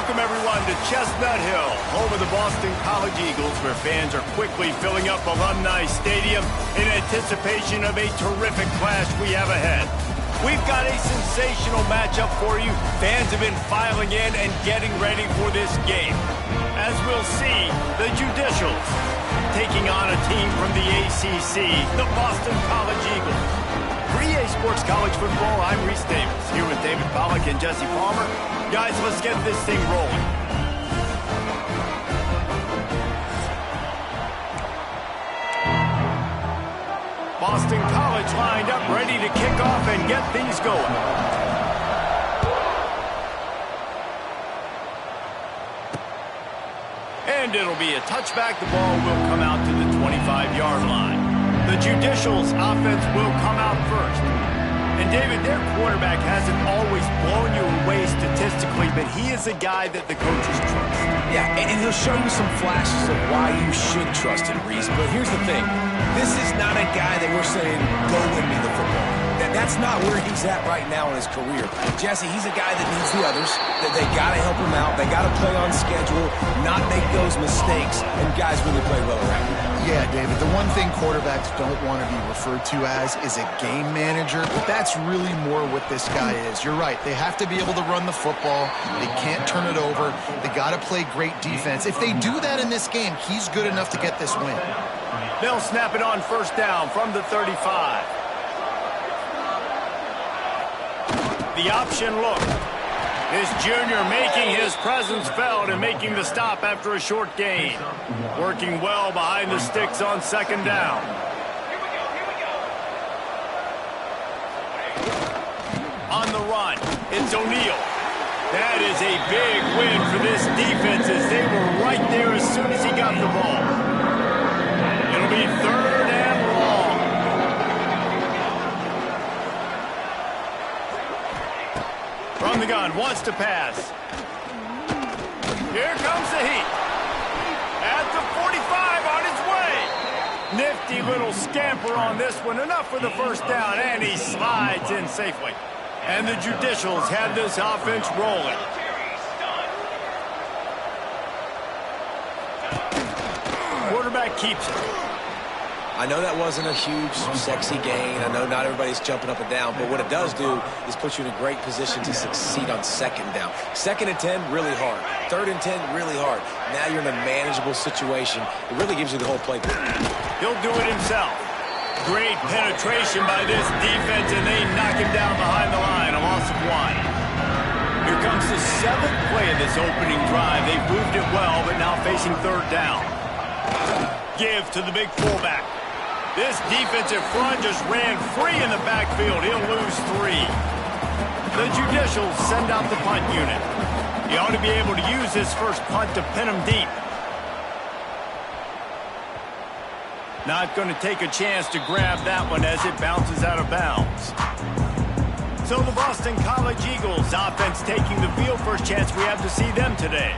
Welcome, everyone, to Chestnut Hill, home of the Boston College Eagles, where fans are quickly filling up Alumni Stadium in anticipation of a terrific clash we have ahead. We've got a sensational matchup for you. Fans have been filing in and getting ready for this game. As we'll see, the Judicials taking on a team from the ACC, the Boston College Eagles. For EA Sports College Football, I'm Reese Davis, here with David Pollack and Jesse Palmer. Guys, let's get this thing rolling. Boston College lined up, ready to kick off and get things going. And it'll be a touchback. The ball will come out to the 25-yard line. The Judicials offense will come out first. And, David, their quarterback hasn't always blown you away statistically, but he is a guy that the coaches trust. Yeah, and he'll show you some flashes of why you should trust him, Reese. But here's the thing. This is not a guy that we're saying, go win me the football. That's not where he's at right now in his career. Jesse, he's a guy that needs the others, that they got to help him out. They got to play on schedule, not make those mistakes, and guys really play well around him. Yeah, David, the one thing quarterbacks don't want to be referred to as is a game manager, but that's really more what this guy is. You're right. They have to be able to run the football. They can't turn it over. They got to play great defense. If they do that in this game, he's good enough to get this win. They'll snap it on first down from the 35. The option look. This junior making his presence felt and making the stop after a short gain. Working well behind the sticks on second down. On the run, it's O'Neal. That is a big win for this defense as they were right there as soon as he got the ball. It'll be third and long. From the gun, wants to pass. Here comes the heat. At the 45, on his way. Nifty little scamper on this one. Enough for the first down, and he slides in safely. And the Judicials have this offense rolling. Quarterback keeps it. I know that wasn't a huge, sexy gain. I know not everybody's jumping up and down, but what it does do is put you in a great position to succeed on second down. Second and 10, really hard. Third and 10, really hard. Now you're in a manageable situation. It really gives you the whole playbook. He'll do it himself. Great penetration by this defense, and they knock him down behind the line, a loss of 1. Here comes the 7th play of this opening drive. They've moved it well, but now facing third down. Give to the big fullback. This defensive front just ran free in the backfield. He'll lose 3. The Judicials send out the punt unit. He ought to be able to use his first punt to pin him deep. Not going to take a chance to grab that one as it bounces out of bounds. So the Boston College Eagles offense taking the field. First chance we have to see them today.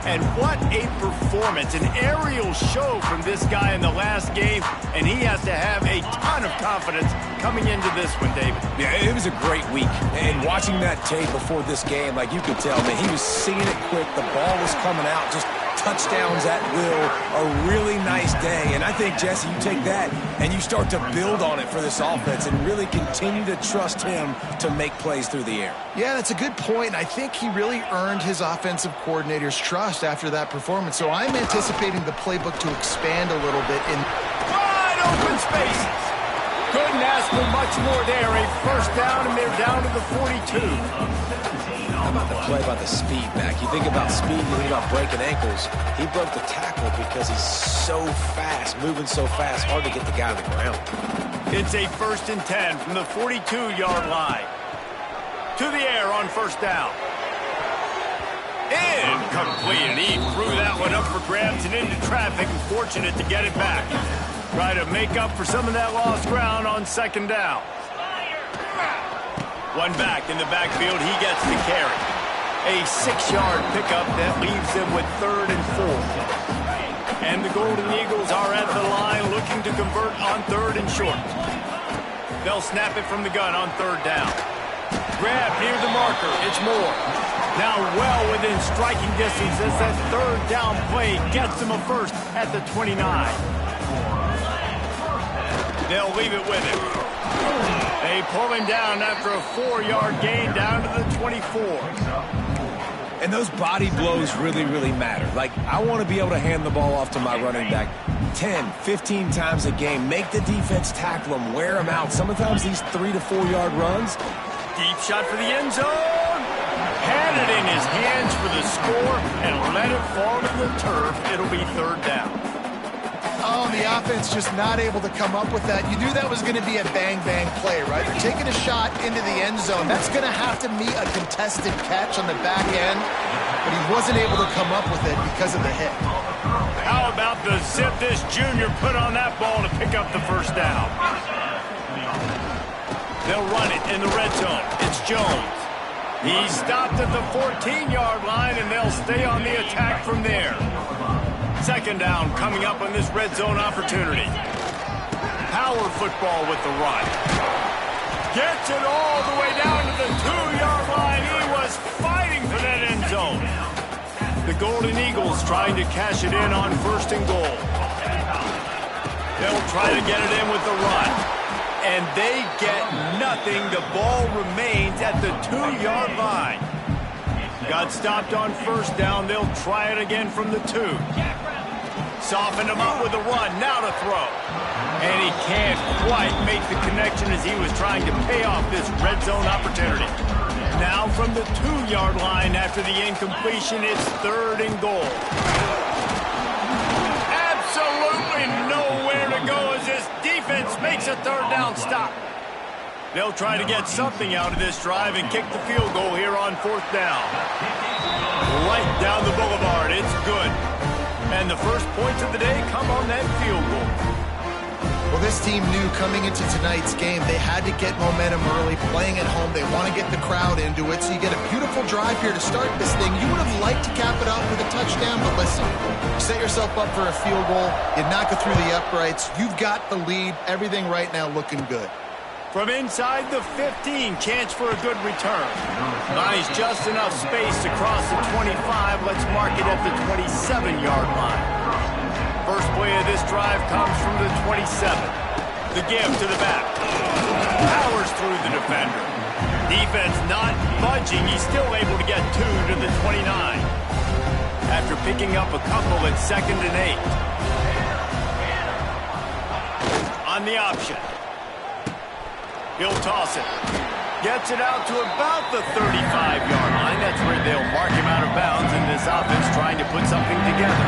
And what a performance, an aerial show from this guy in the last game, and he has to have a ton of confidence coming into this one, David. Yeah, it was a great week, and watching that tape before this game, like you could tell, man, he was seeing it quick, the ball was coming out, just touchdowns at will, a really nice day, and I think, Jesse, you take that and you start to build on it for this offense and really continue to trust him to make plays through the air. Yeah, that's a good point. I think he really earned his offensive coordinator's trust after that performance, so I'm anticipating the playbook to expand a little bit in wide open spaces. Couldn't ask for much more there. A first down, and they're down to the 42. How about the play by the speed back? You think about speed, you think about breaking ankles. He broke the tackle because he's so fast, moving so fast, hard to get the guy on the ground. It's a first and 10 from the 42-yard line. To the air on first down. Incomplete, and he threw that one up for grabs and into traffic, and fortunate to get it back. Try to make up for some of that lost ground on second down. One back in the backfield, he gets the carry. A 6-yard pickup that leaves them with third and 4. And the Golden Eagles are at the line looking to convert on third and short. They'll snap it from the gun on third down. Grab near the marker. It's Moore. Now well within striking distance as that third down play gets them a first at the 29. They'll leave it with him. They pull him down after a 4-yard gain down to the 24. And those body blows really, really matter. Like, I want to be able to hand the ball off to my running back 10, 15 times a game. Make the defense tackle him, wear him out. Sometimes these 3 to 4 yard runs. Deep shot for the end zone. Had it in his hands for the score and let it fall to the turf. It'll be third down. Oh, the offense just not able to come up with that. You knew that was going to be a bang-bang play, right? They're taking a shot into the end zone. That's going to have to meet a contested catch on the back end, but he wasn't able to come up with it because of the hit. How about the zip this junior put on that ball to pick up the first down? They'll run it in the red zone. It's Jones. He's stopped at the 14-yard line, and they'll stay on the attack from there. Second down coming up on this red zone opportunity. Power football with the run. Gets it all the way down to the 2-yard line. He was fighting for that end zone. The Golden Eagles trying to cash it in on first and goal. They'll try to get it in with the run. And they get nothing. The ball remains at the 2-yard line. Got stopped on first down. They'll try it again from the 2. Softened him up with a run. Now to throw. And he can't quite make the connection as he was trying to pay off this red zone opportunity. Now from the 2-yard line after the incompletion, it's third and goal. Absolutely nowhere to go as this defense makes a third down stop. They'll try to get something out of this drive and kick the field goal here on fourth down. Right down the boulevard. It's good. And the first points of the day come on that field goal. Well, this team knew coming into tonight's game they had to get momentum early, playing at home. They want to get the crowd into it, so you get a beautiful drive here to start this thing. You would have liked to cap it off with a touchdown, but listen, you set yourself up for a field goal, you knock it through the uprights, you've got the lead, everything right now looking good. From inside the 15, chance for a good return. Buys just enough space to cross the 25. Let's mark it at the 27-yard line. First play of this drive comes from the 27. The give to the back. Powers through the defender. Defense not budging. He's still able to get 2 to the 29. After picking up a couple at 2nd and 8. On the option. He'll toss it. Gets it out to about the 35-yard line. That's where they'll mark him out of bounds in this offense trying to put something together.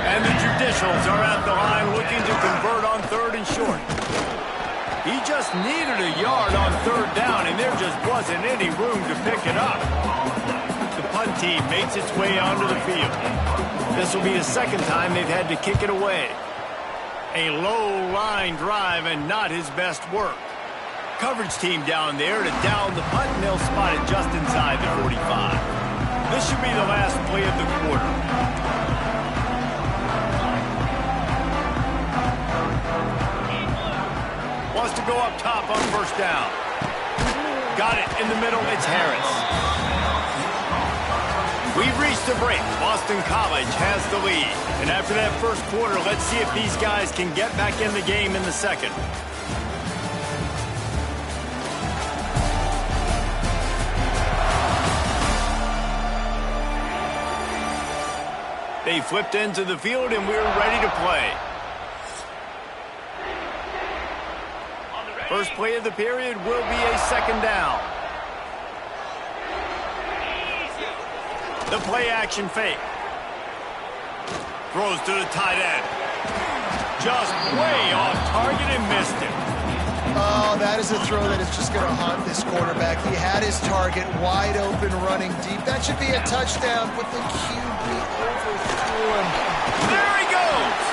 And the Judicials are at the line looking to convert on third and short. He just needed a yard on third down, and there just wasn't any room to pick it up. The punt team makes its way onto the field. This will be the second time they've had to kick it away. A low-line drive and not his best work. Coverage team down there to down the punt, and they'll spot it just inside the 45. This should be the last play of the quarter. Wants to go up top on first down. Got it in the middle. It's Harris. We've reached a break. Boston College has the lead. And after that first quarter, let's see if these guys can get back in the game in the second. They flipped into the field, and we're ready to play. First play of the period will be a second down. The play action fake. Throws to the tight end. Just way off target and missed it. Oh, that is a throw that is just going to haunt this quarterback. He had his target wide open running deep. That should be a touchdown, but the QB overthrew him. There he goes!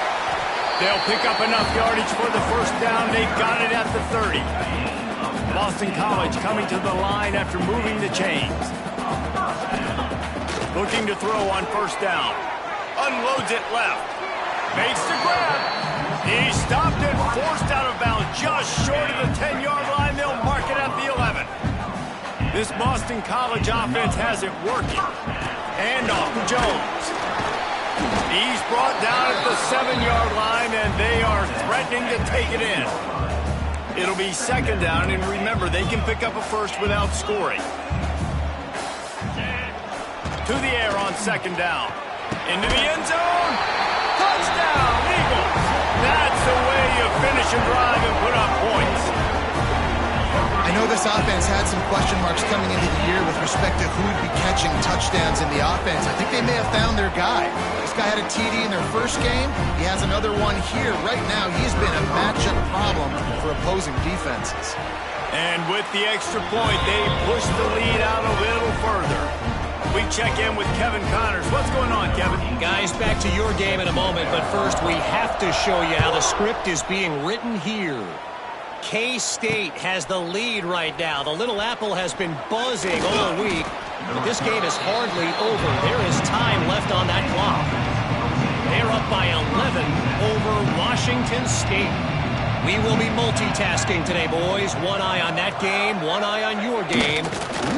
They'll pick up enough yardage for the first down. They got it at the 30. Boston College coming to the line after moving the chains. Looking to throw on first down. Unloads it left. Makes the grab. He stopped it, forced out of bounds just short of the 10-yard line. They'll mark it at the 11. This Boston College offense has it working. And off to Jones. He's brought down at the 7-yard line, and they are threatening to take it in. It'll be second down, and remember, they can pick up a first without scoring. To the air on second down. Into the end zone. Touchdown, Eagles. That's the way you finish a drive and put up points. I know this offense had some question marks coming into the year with respect to who would be catching touchdowns in the offense. I think they may have found their guy. This guy had a TD in their first game. He has another one here. Right now, he's been a matchup problem for opposing defenses. And with the extra point, they push the lead out a little further. We check in with Kevin Connors. What's going on, Kevin? Guys, back to your game in a moment, but first we have to show you how the script is being written here. K-State has the lead right now. The Little Apple has been buzzing all week, but this game is hardly over. There is time left on that clock. They're up by 11 over Washington State. We will be multitasking today, boys. One eye on that game, one eye on your game.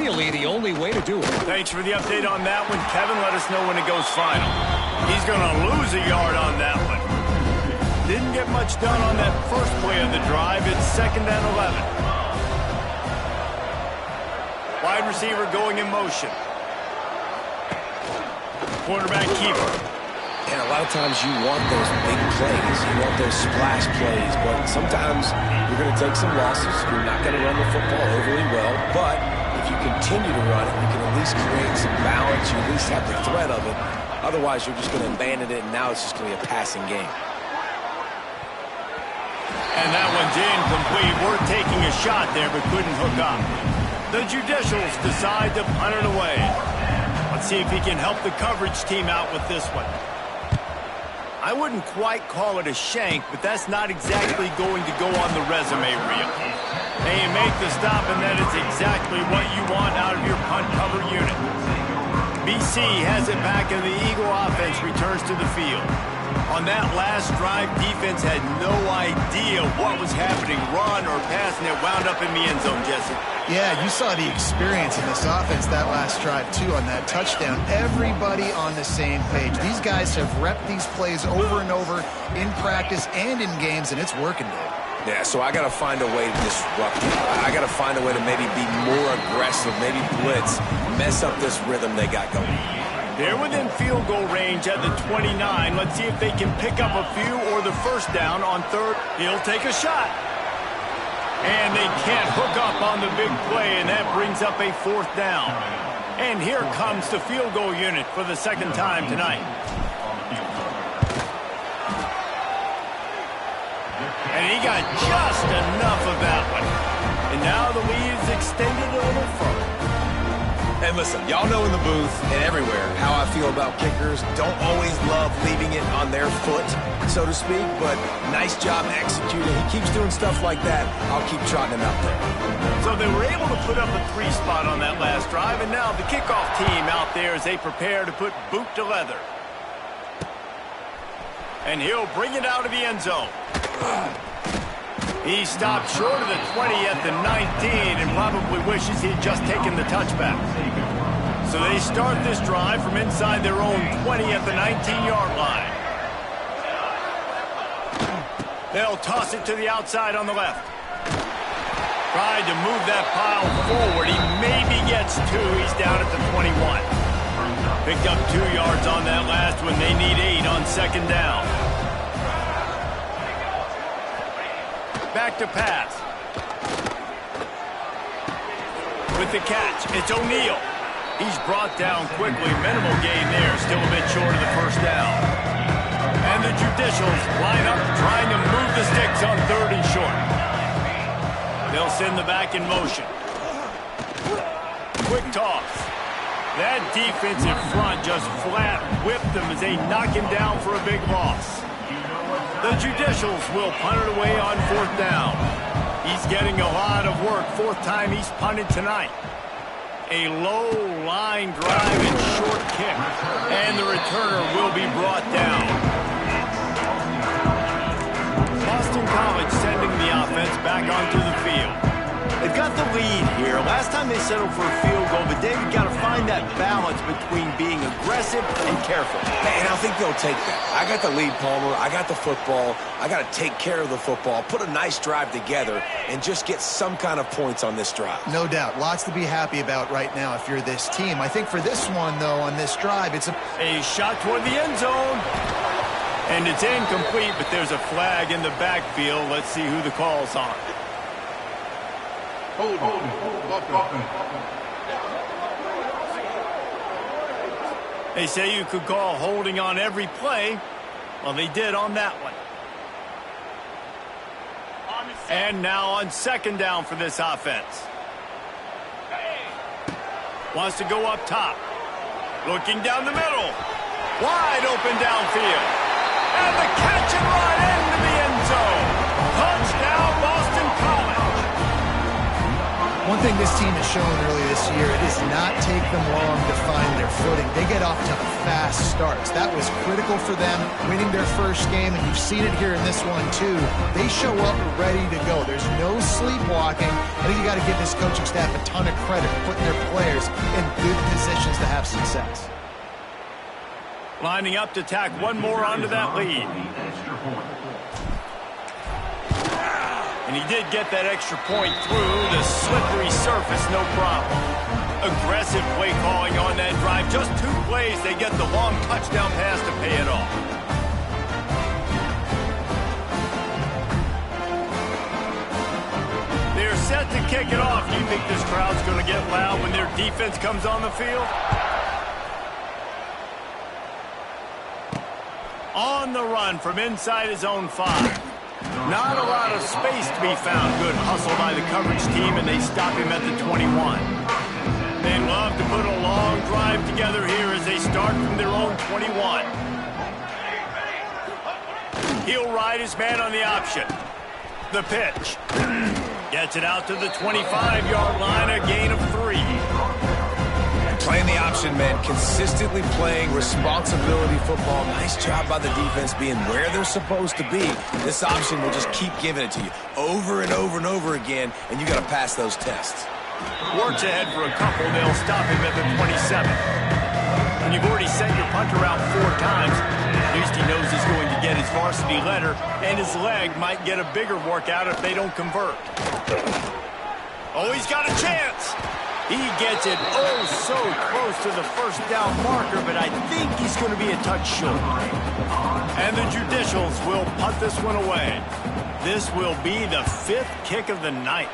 Really the only way to do it. Thanks for the update on that one, Kevin. Let us know when it goes final. He's going to lose a yard on that one. Didn't get much done on that first play of the drive. It's second and 11. Wide receiver going in motion. Quarterback keeper. And a lot of times you want those big plays. You want those splash plays. But sometimes you're going to take some losses. You're not going to run the football overly well. But if you continue to run it, you can at least create some balance. You at least have the threat of it. Otherwise, you're just going to abandon it, and now it's just going to be a passing game. And that one's incomplete. We're taking a shot there, but couldn't hook up. The Judicials decide to punt it away. Let's see if he can help the coverage team out with this one. I wouldn't quite call it a shank, but that's not exactly going to go on the resume reel. They make the stop, and that is exactly what you want out of your punt cover unit. BC has it back, and the Eagle offense returns to the field. On that last drive, defense had no idea what was happening, run or pass, and it wound up in the end zone, Jesse. Yeah, you saw the experience in this offense that last drive, too, on that touchdown. Everybody on the same page. These guys have repped these plays over and over in practice and in games, and it's working, Dave. Yeah, so I got to find a way to disrupt it. I got to find a way to maybe be more aggressive, maybe blitz, mess up this rhythm they got going. They're within field goal range at the 29. Let's see if they can pick up a few or the first down on third. He'll take a shot. And they can't hook up on the big play, and that brings up a fourth down. And here comes the field goal unit for the second time tonight. And he got just enough of that one. And now the lead is extended a little further. And listen, y'all know in the booth and everywhere how I feel about kickers. Don't always love leaving it on their foot, so to speak, but nice job executing. He keeps doing stuff like that. I'll keep trotting him out there. So they were able to put up a 3 spot on that last drive, and now the kickoff team out there as they prepare to put boot to leather. And he'll bring it out of the end zone. He stopped short of the 20 at the 19 and probably wishes he'd just taken the touchback. So they start this drive from inside their own 20 at the 19-yard line. They'll toss it to the outside on the left. Tried to move that pile forward. He maybe gets 2. He's down at the 21. Picked up 2 yards on that last one. They need 8 on second down. Back to pass. With the catch, it's O'Neal. He's brought down quickly. Minimal gain there. Still a bit short of the first down. And the Judicials line up trying to move the sticks on third and short. They'll send the back in motion. Quick toss. That defensive front just flat whipped them as they knock him down for a big loss. The Judicials will punt it away on fourth down. He's getting a lot of work. 4th time he's punted tonight. A low line drive and short kick. And the returner will be brought down. Boston College sending the offense back onto the field. They've got the lead here. Last time they settled for a field goal, but David got to find that balance between being aggressive and careful. And I think they'll take that. I got the lead, Palmer. I got the football. I got to take care of the football, put a nice drive together, and just get some kind of points on this drive. No doubt. Lots to be happy about right now if you're this team. I think for this one, though, on this drive, it's a shot toward the end zone. And it's incomplete, but there's a flag in the backfield. Let's see who the call's on. They say you could call holding on every play. Well, they did on that one. And now on second down for this offense. Wants to go up top. Looking down the middle. Wide open downfield. And the catch and run into the end zone. Touchdown, Boston College. One thing this team has shown early this year, it does not take them long to find their footing. They get off to fast starts. That was critical for them, winning their first game, and you've seen it here in this one too. They show up ready to go. There's no sleepwalking. I think you got to give this coaching staff a ton of credit for putting their players in good positions to have success. Lining up to tack one more onto that lead. And he did get that extra point through the slippery surface, no problem. Aggressive play calling on that drive. Just 2 plays, they get the long touchdown pass to pay it off. They're set to kick it off. Do you think this crowd's going to get loud when their defense comes on the field? On the run from inside his own 5. Not a lot of space to be found. Good hustle by the coverage team, and they stop him at the 21. They love to put a long drive together here as they start from their own 21. He'll ride his man on the option. The pitch. Gets it out to the 25-yard line, a gain of 3. Playing the option, man. Consistently playing responsibility football. Nice job by the defense being where they're supposed to be. This option will just keep giving it to you over and over and over again, and you got to pass those tests. Works ahead for a couple. They'll stop him at the 27. When you've already sent your punter out 4 times, at least he knows he's going to get his varsity letter, and his leg might get a bigger workout if they don't convert. Oh, he's got a chance. He gets it so close to the first down marker, but I think he's going to be a touch short. And the Judicials will punt this one away. This will be the 5th kick of the night.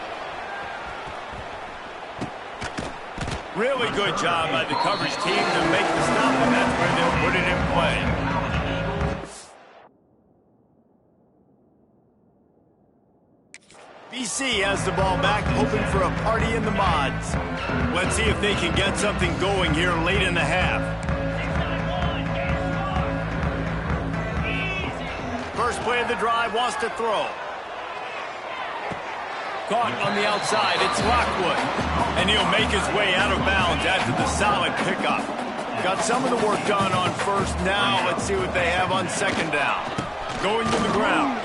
Really good job by the coverage team to make the stop, and that's where they'll put it in play. BC has the ball back, hoping for a party in the mods. Let's see if they can get something going here late in the half. First play of the drive, wants to throw. Caught on the outside, it's Lockwood. And he'll make his way out of bounds after the solid pickup. Got some of the work done on first. Now let's see what they have on second down. Going to the ground.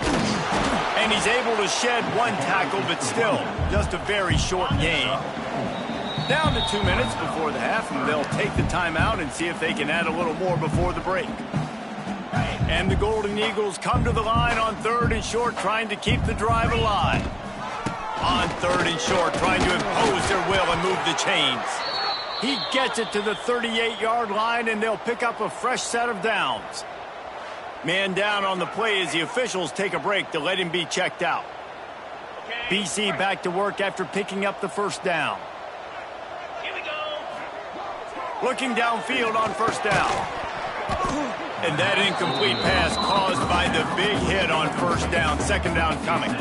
And he's able to shed 1 tackle, but still just a very short gain. Down to 2 minutes before the half, and they'll take the timeout and see if they can add a little more before the break. And the Golden Eagles come to the line on 3rd and short, trying to keep the drive alive. On 3rd and short, trying to impose their will and move the chains. He gets it to the 38-yard line, and they'll pick up a fresh set of downs. Man down on the play as the officials take a break to let him be checked out. BC back to work after picking up the first down. Here we go. Looking downfield on first down. And that incomplete pass caused by the big hit on first down. Second down coming.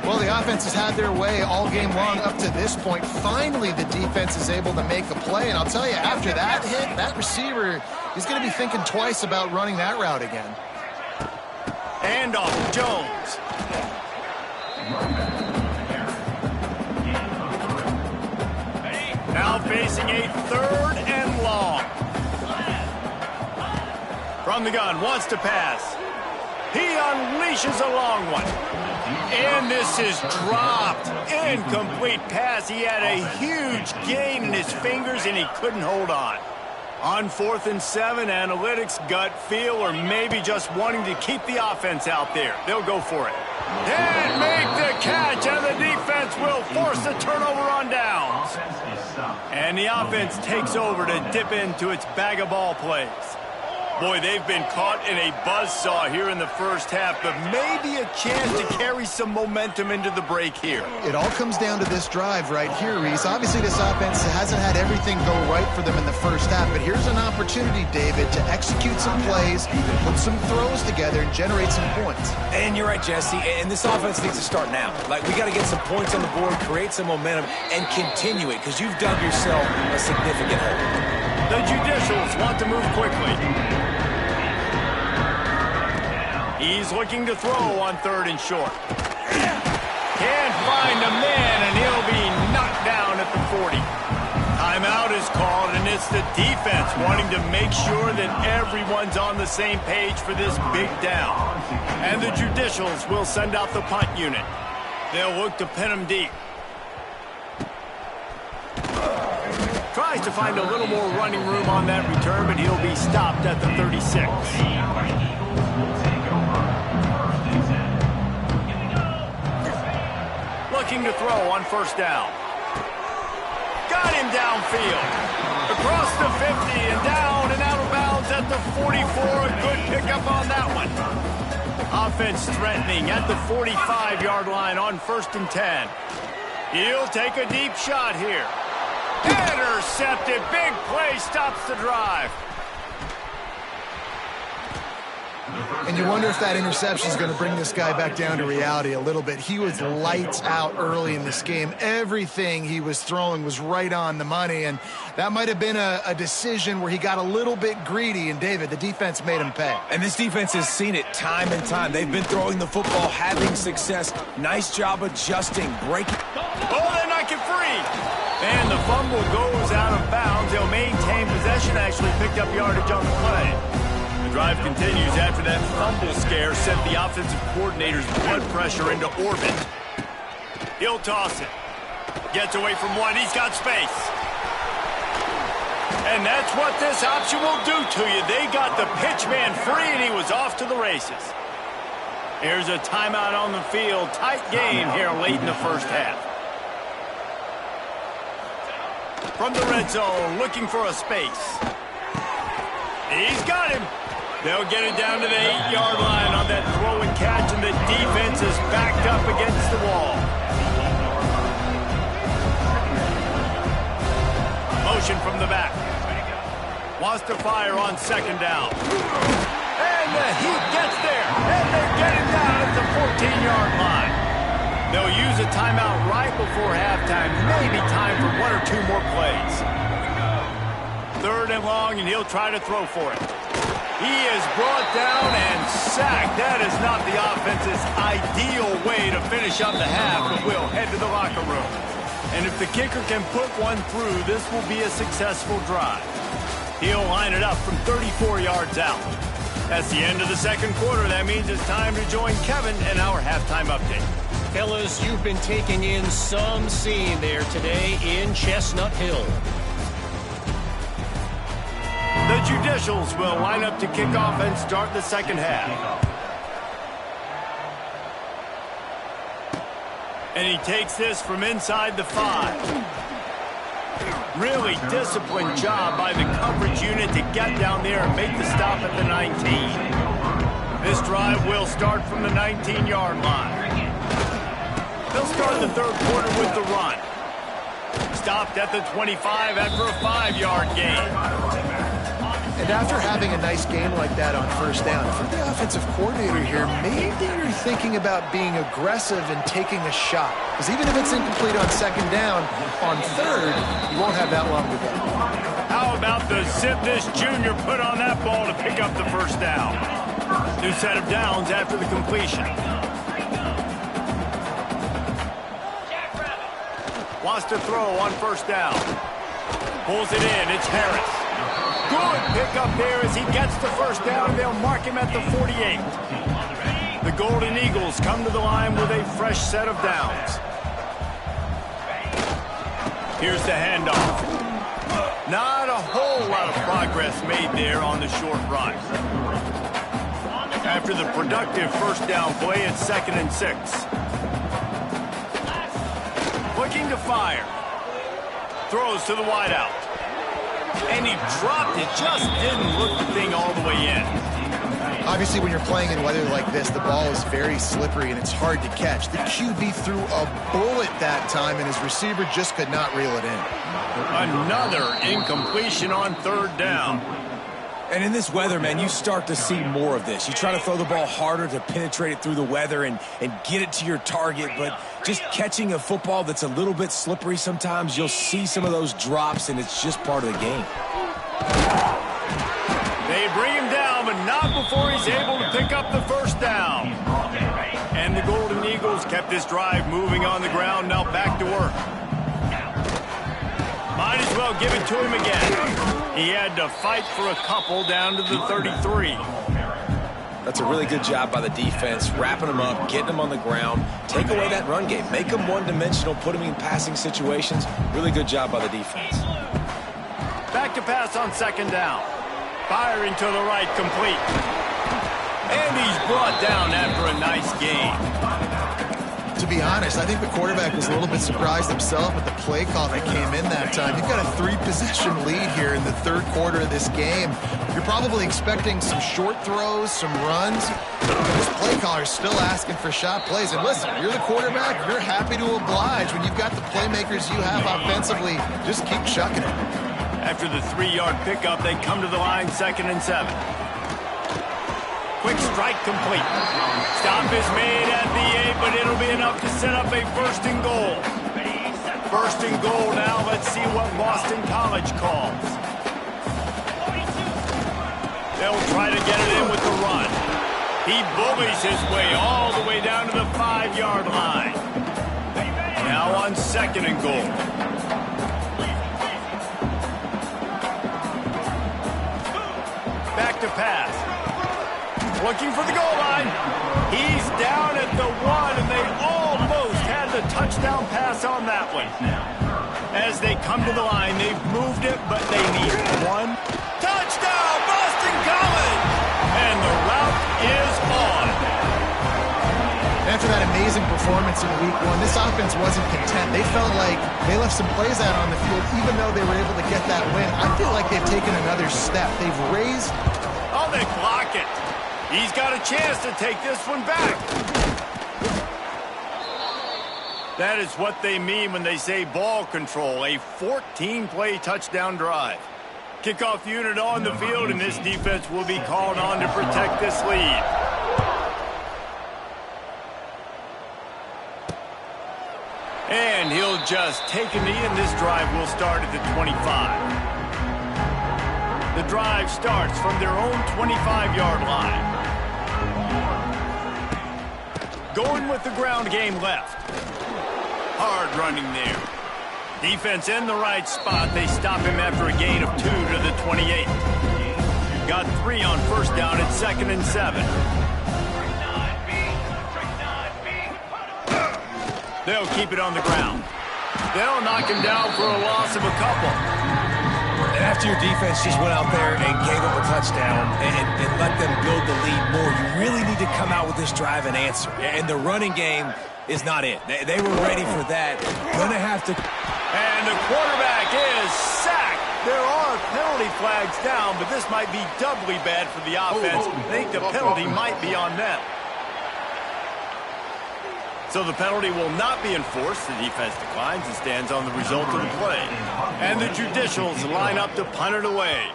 Well, the offense has had their way all game long up to this point. Finally, the defense is able to make a play. And I'll tell you, after that hit, that receiver is going to be thinking twice about running that route again. And off Jones. Now facing a 3rd and long. From the gun, wants to pass. He unleashes a long one. And this is dropped. Incomplete pass. He had a huge gain in his fingers, and he couldn't hold on. On 4th and 7, analytics, gut feel, or maybe just wanting to keep the offense out there. They'll go for it. And make the catch, and the defense will force the turnover on downs. And the offense takes over to dip into its bag of ball plays. Boy, they've been caught in a buzzsaw here in the first half, but maybe a chance to carry some momentum into the break here. It all comes down to this drive right here, Reese. Obviously, this offense hasn't had everything go right for them in the first half, but here's an opportunity, David, to execute some plays, put some throws together, and generate some points. And you're right, Jesse, and this offense needs to start now. Like, we got to get some points on the board, create some momentum, and continue it, because you've dug yourself a significant hole. The Judicials want to move quickly. He's looking to throw on 3rd and short. Can't find a man, and he'll be knocked down at the 40. Timeout is called, and it's the defense wanting to make sure that everyone's on the same page for this big down. And the Judicials will send out the punt unit. They'll look to pin him deep. Tries to find a little more running room on that return, but he'll be stopped at the 36. Looking to throw on 1st down. Got him downfield. Across the 50 and down and out of bounds at the 44. A good pickup on that one. Offense threatening at the 45-yard line on 1st and 10. He'll take a deep shot here. Intercepted. Big play stops the drive. And you wonder if that interception is going to bring this guy back down to reality a little bit. He was lights out early in this game. Everything he was throwing was right on the money, and that might have been a decision where he got a little bit greedy, and David, the defense made him pay. And this defense has seen it time and time. They've been throwing the football, having success. Nice job adjusting, breaking. Oh, they're not get free. And the fumble goes out of bounds. They'll maintain possession, actually picked up yardage on the play. The drive continues after that fumble scare sent the offensive coordinator's blood pressure into orbit. He'll toss it. Gets away from one. He's got space. And that's what this option will do to you. They got the pitch man free, and he was off to the races. Here's a timeout on the field. Tight game here late in the first half. From the red zone, looking for a space. He's got him. They'll get it down to the 8-yard line on that throw and catch, and the defense is backed up against the wall. Motion from the back. Wants to fire on 2nd down. And the Heat gets there, and they get him down at the 14-yard line. They'll use a timeout right before halftime. Maybe time for 1 or 2 more plays. 3rd and long, and he'll try to throw for it. He is brought down and sacked. That is not the offense's ideal way to finish up the half, but we'll head to the locker room. And if the kicker can put one through, this will be a successful drive. He'll line it up from 34 yards out. That's the end of the 2nd quarter. That means it's time to join Kevin in our halftime update. Fellas, you've been taking in some scene there today in Chestnut Hill. The Judicials will line up to kick off and start the 2nd half. And he takes this from inside the 5. Really disciplined job by the coverage unit to get down there and make the stop at the 19. This drive will start from the 19-yard line. They'll start the 3rd quarter with the run. Stopped at the 25 after a 5-yard gain. And after having a nice game like that on 1st down, for the offensive coordinator here, maybe you're thinking about being aggressive and taking a shot. Because even if it's incomplete on 2nd down, on 3rd, you won't have that long to go. How about the zip this junior put on that ball to pick up the 1st down? New set of downs after the completion. Wants to throw on 1st down. Pulls it in. It's Harris. Good pickup there as he gets the 1st down, and they'll mark him at the 48. The Golden Eagles come to the line with a fresh set of downs. Here's the handoff. Not a whole lot of progress made there on the short run. After the productive first down play, it's 2nd and 6. Looking to fire. Throws to the wideout. And he dropped it. Just didn't look the thing all the way in. Obviously, when you're playing in weather like this, the ball is very slippery and it's hard to catch. The QB threw a bullet that time, and his receiver just could not reel it in. Another incompletion on 3rd down. And in this weather, man, you start to see more of this. You try to throw the ball harder to penetrate it through the weather and get it to your target, but just catching a football that's a little bit slippery sometimes, you'll see some of those drops, and it's just part of the game. They bring him down, but not before he's able to pick up the first down. And the Golden Eagles kept this drive moving on the ground, now back to work. Might as well give it to him again. He had to fight for a couple down to the 33. That's a really good job by the defense, wrapping them up, getting them on the ground, take away that run game, make them one-dimensional, put them in passing situations. Really good job by the defense. Back to pass on 2nd down. Firing to the right, complete. And he's brought down after a nice game. To be honest, I think the quarterback was a little bit surprised himself with the play call that came in that time. You've got a 3-possession lead here in the 3rd quarter of this game. You're probably expecting some short throws, some runs. This play caller is still asking for shot plays. And listen, you're the quarterback. You're happy to oblige. When you've got the playmakers you have offensively, just keep chucking it. After the 3-yard pickup, they come to the line, 2nd and 7. Quick strike complete. Stop is made at the 8, but it'll be enough to set up a 1st and goal. 1st and goal now. Let's see what Boston College calls. They'll try to get it in with the run. He bullies his way all the way down to the 5-yard line. Now on 2nd and goal. Back to pass. Looking for the goal line. He's down at the 1, and they almost had the touchdown pass on that one. As they come to the line, they've moved it, but they need one. Touchdown, Boston College! And the route is on. After that amazing performance in week 1, this offense wasn't content. They felt like they left some plays out on the field, even though they were able to get that win. I feel like they've taken another step. They've raised... Oh, they block it. He's got a chance to take this one back. That is what they mean when they say ball control, a 14-play touchdown drive. Kickoff unit on the field, and this defense will be called on to protect this lead. And he'll just take a knee, and this drive will start at the 25. The drive starts from their own 25-yard line. Going with the ground game left. Hard running there. Defense in the right spot. They stop him after a gain of 2 to the 28. Got 3 on 1st down at 2nd and 7. They'll keep it on the ground. They'll knock him down for a loss of a couple. And after your defense just went out there and gave up a touchdown and let them build the lead more, you really need to come out with this drive and answer. And the running game is not it. They were ready for that. Gonna have to... And the quarterback is sacked. There are penalty flags down, but this might be doubly bad for the offense. I think the penalty might be on them. So the penalty will not be enforced. The defense declines and stands on the result of the play. And the judicials line up to punt it away.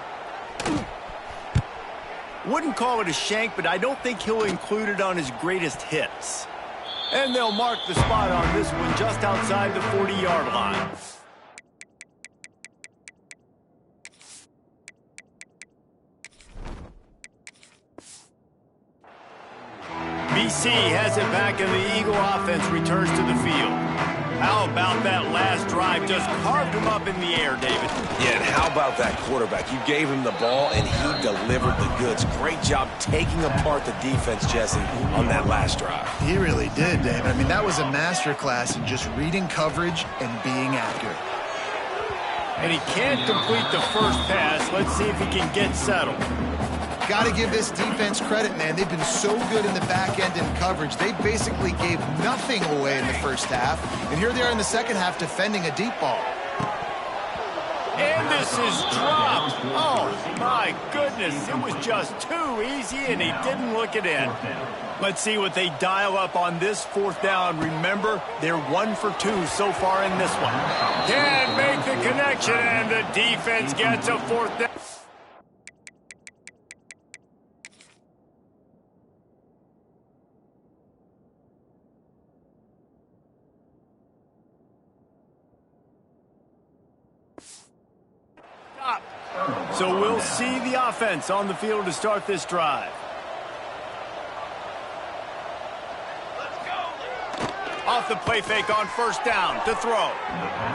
Wouldn't call it a shank, but I don't think he'll include it on his greatest hits. And they'll mark the spot on this one just outside the 40-yard line. BC has it back, and the Eagle offense returns to the field. How about that last drive? Just carved him up in the air, David. Yeah, and how about that quarterback? You gave him the ball, and he delivered the goods. Great job taking apart the defense, Jesse, on that last drive. He really did, David. I mean, that was a masterclass in just reading coverage and being accurate. And he can't complete the first pass. Let's see if he can get settled. Got to give this defense credit, man. They've been so good in the back end in coverage. They basically gave nothing away in the first half. And here they are in the second half defending a deep ball. And this is dropped. Oh, my goodness. It was just too easy, and he didn't look it in. Let's see what they dial up on this fourth down. Remember, they're 1 for 2 so far in this one. Can't make the connection, and the defense gets a fourth down. So we'll see the offense on the field to start this drive. Off the play fake on first down to throw.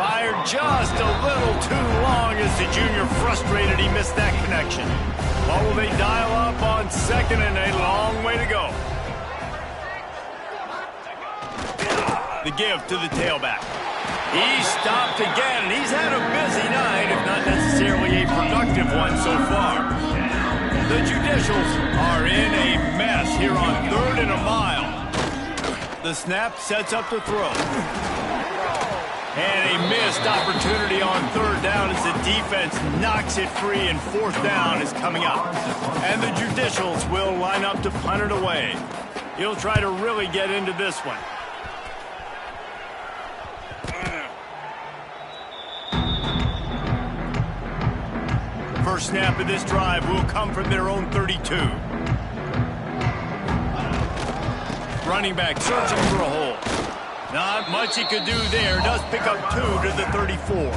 Fired just a little too long as the junior frustrated he missed that connection. What will they dial up on second and a long way to go? The give to the tailback. He stopped again. He's had a busy night, if not necessarily a productive one so far. The Judicials are in a mess here on 3rd and a mile. The snap sets up the throw. And a missed opportunity on 3rd down as the defense knocks it free, and 4th down is coming up. And the Judicials will line up to punt it away. He'll try to really get into this one. First snap of this drive will come from their own 32. Running back searching for a hole. Not much he could do there. Does pick up 2 to the 34.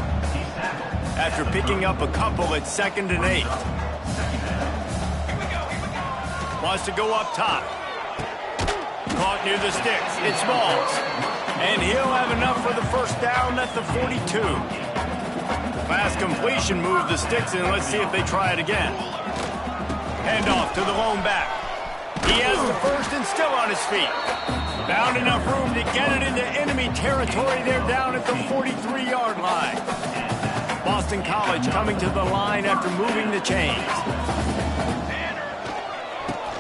After picking up a couple at 2nd and 8. Wants to go up top. Caught near the sticks. It's Smalls. And he'll have enough for the first down at the 42. Fast completion moved the sticks in. Let's see if they try it again. Handoff to the lone back. He has the first and still on his feet. Found enough room to get it into enemy territory. They're down at the 43-yard line. Boston College coming to the line after moving the chains.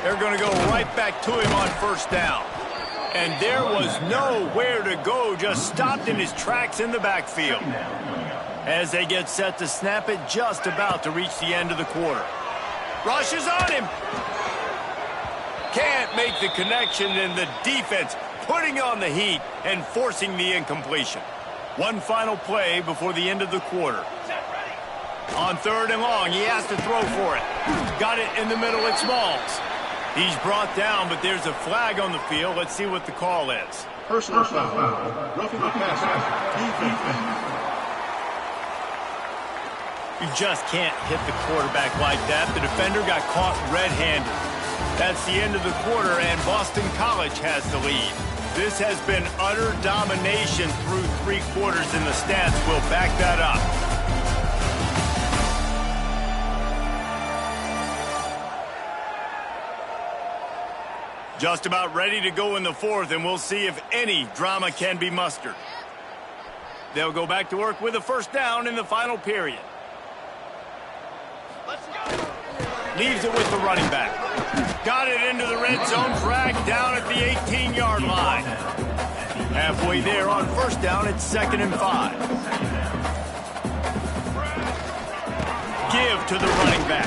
They're going to go right back to him on first down. And there was nowhere to go, just stopped in his tracks in the backfield. As they get set to snap it, just about to reach the end of the quarter. Rushes on him. Can't make the connection, and the defense putting on the heat and forcing the incompletion. One final play before the end of the quarter. On 3rd and long, he has to throw for it. Got it in the middle at Smalls. He's brought down, but there's a flag on the field. Let's see what the call is. Personal foul. Roughing the passer. Defense. You just can't hit the quarterback like that. The defender got caught red-handed. That's the end of the quarter, and Boston College has the lead. This has been utter domination through 3 quarters, and the stats will back that up. Just about ready to go in the 4th, and we'll see if any drama can be mustered. They'll go back to work with a first down in the final period. Leaves it with the running back. Got it into the red zone, dragged down at the 18-yard line. Halfway there on first down, it's 2nd and 5. Give to the running back.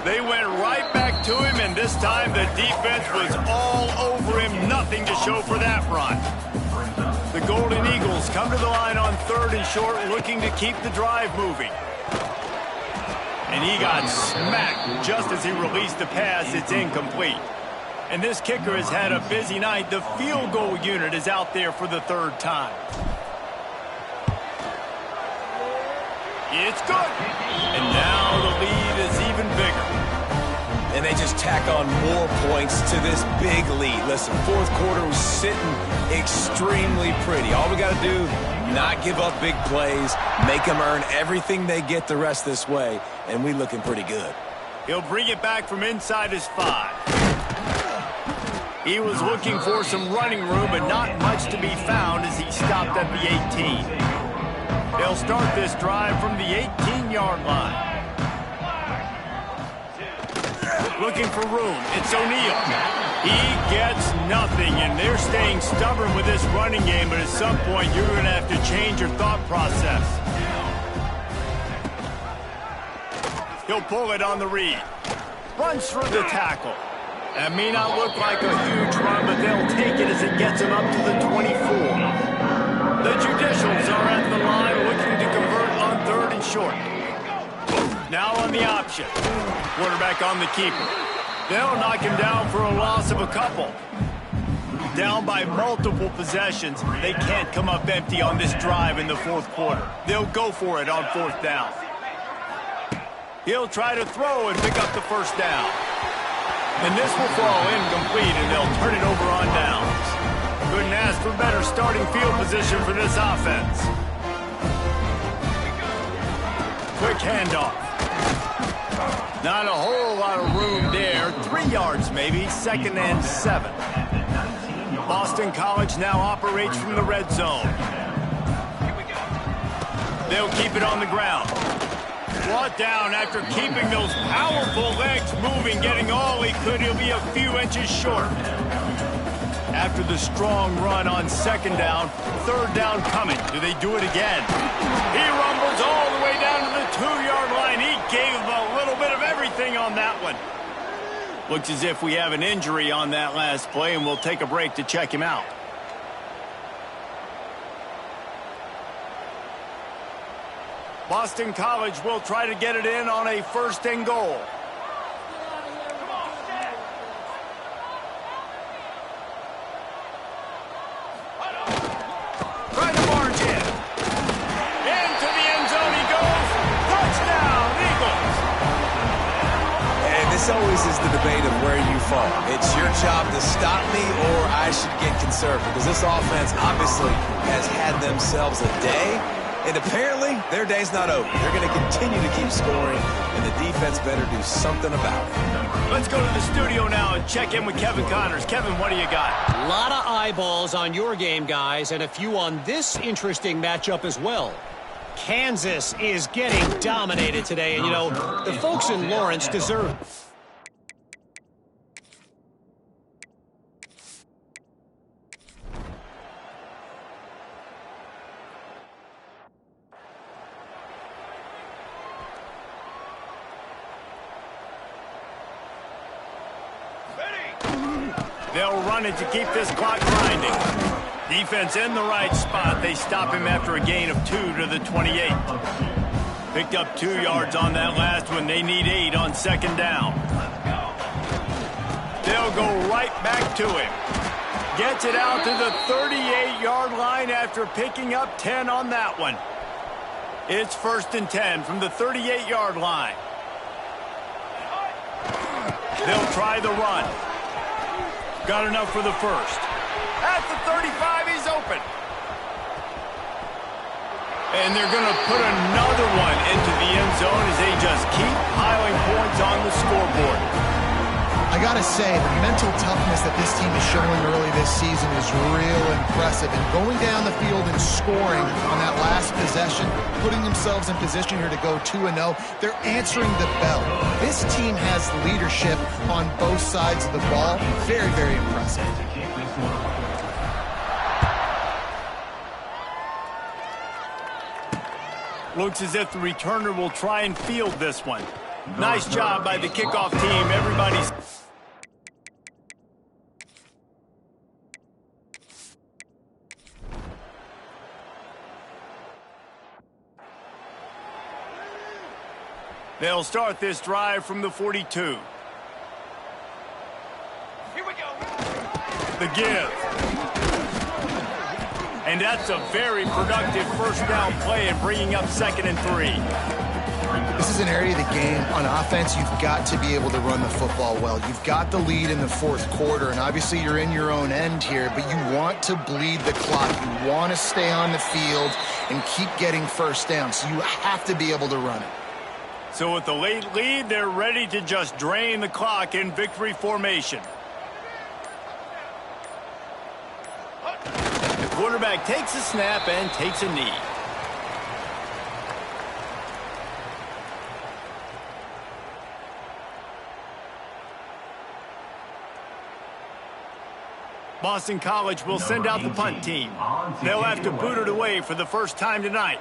They went right back to him, and this time the defense was all over him. Nothing to show for that run. The Golden Eagles come to the line on 3rd and short, looking to keep the drive moving. And he got smacked just as he released the pass. It's incomplete. And this kicker has had a busy night. The field goal unit is out there for the 3rd time. It's good. And now the lead is even bigger. and they just tack on more points to this big lead. Listen, fourth quarter was sitting extremely pretty. All we got to do, not give up big plays, make them earn everything they get the rest this way, and we looking pretty good. He'll bring it back from inside his 5. He was looking for some running room, but not much to be found as he stopped at the 18. They'll start this drive from the 18-yard line. Looking for room. It's O'Neal. He gets nothing, and they're staying stubborn with this running game, but at some point you're going to have to change your thought process. He'll pull it on the read. Runs through the tackle. That may not look like a huge run, but they'll take it as it gets him up to the 24. The Judicials are at the line looking to convert on 3rd and short. Now on the option. Quarterback on the keeper. They'll knock him down for a loss of a couple. Down by multiple possessions, they can't come up empty on this drive in the fourth quarter. They'll go for it on 4th down. He'll try to throw and pick up the first down. And this will fall incomplete, and they'll turn it over on downs. Couldn't ask for better starting field position for this offense. Quick handoff. Not a whole lot of room there. 3 yards maybe, 2nd and 7. Boston College now operates from the red zone. They'll keep it on the ground. Brought down after keeping those powerful legs moving, getting all he could. He'll be a few inches short. After the strong run on 2nd down, 3rd down coming. Do they do it again? He rumbles all the way down to the 2-yard line. He gave him a little bit of everything on that one. Looks as if we have an injury on that last play, and we'll take a break to check him out. Boston College will try to get it in on a 1st and goal. Try to march in. Into the end zone he goes. Touchdown, Eagles. And this always is the debate of where you fall. It's your job to stop me, or I should get conservative, because this offense obviously has had themselves a day. And apparently, their day's not over. They're going to continue to keep scoring, and the defense better do something about it. Let's go to the studio now and check in with Kevin Connors. Kevin, what do you got? A lot of eyeballs on your game, guys, and a few on this interesting matchup as well. Kansas is getting dominated today, and, you know, the folks in Lawrence deserve... They'll run it to keep this clock grinding. Defense in the right spot. They stop him after a gain of 2 to the 28. Picked up 2 yards on that last one. They need 8 on 2nd down. They'll go right back to him. Gets it out to the 38-yard line after picking up 10 on that one. It's 1st and 10 from the 38-yard line. They'll try the run. Got enough for the first. At the 35, he's open. And they're going to put another one into the end zone as they just keep piling points on the scoreboard. I got to say, the mental toughness that this team is showing early this season is real impressive. And going down the field and scoring on that last possession, putting themselves in position here to go 2-0, they're answering the bell. This team has leadership on both sides of the ball. Very, very impressive. Looks as if the returner will try and field this one. Nice job by the kickoff team. Everybody's... They'll start this drive from the 42. Here we go. The give. And that's a very productive first down play and bringing up 2nd and 3. The This is an area of the game. On offense, you've got to be able to run the football well. You've got the lead in the fourth quarter, and obviously you're in your own end here, but you want to bleed the clock. You want to stay on the field and keep getting first down, so you have to be able to run it. So with the late lead, they're ready to just drain the clock in victory formation. The quarterback takes a snap and takes a knee. Boston College will send out the punt team. They'll have to boot it away for the first time tonight.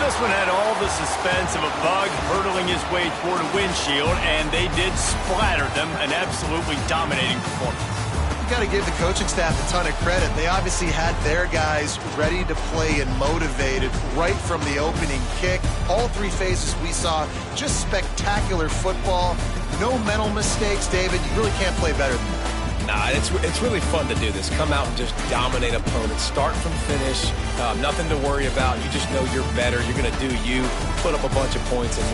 This one had all the suspense of a bug hurtling his way toward a windshield, and they did splatter them. An absolutely dominating performance. You got to give the coaching staff a ton of credit. They obviously had their guys ready to play and motivated right from the opening kick. All three phases we saw, just spectacular football. No mental mistakes, David. You really can't play better than that. Nah, it's really fun to do this. Come out and just dominate opponents. Start from finish. Nothing to worry about. You just know you're better. You're going to do you. Put up a bunch of points and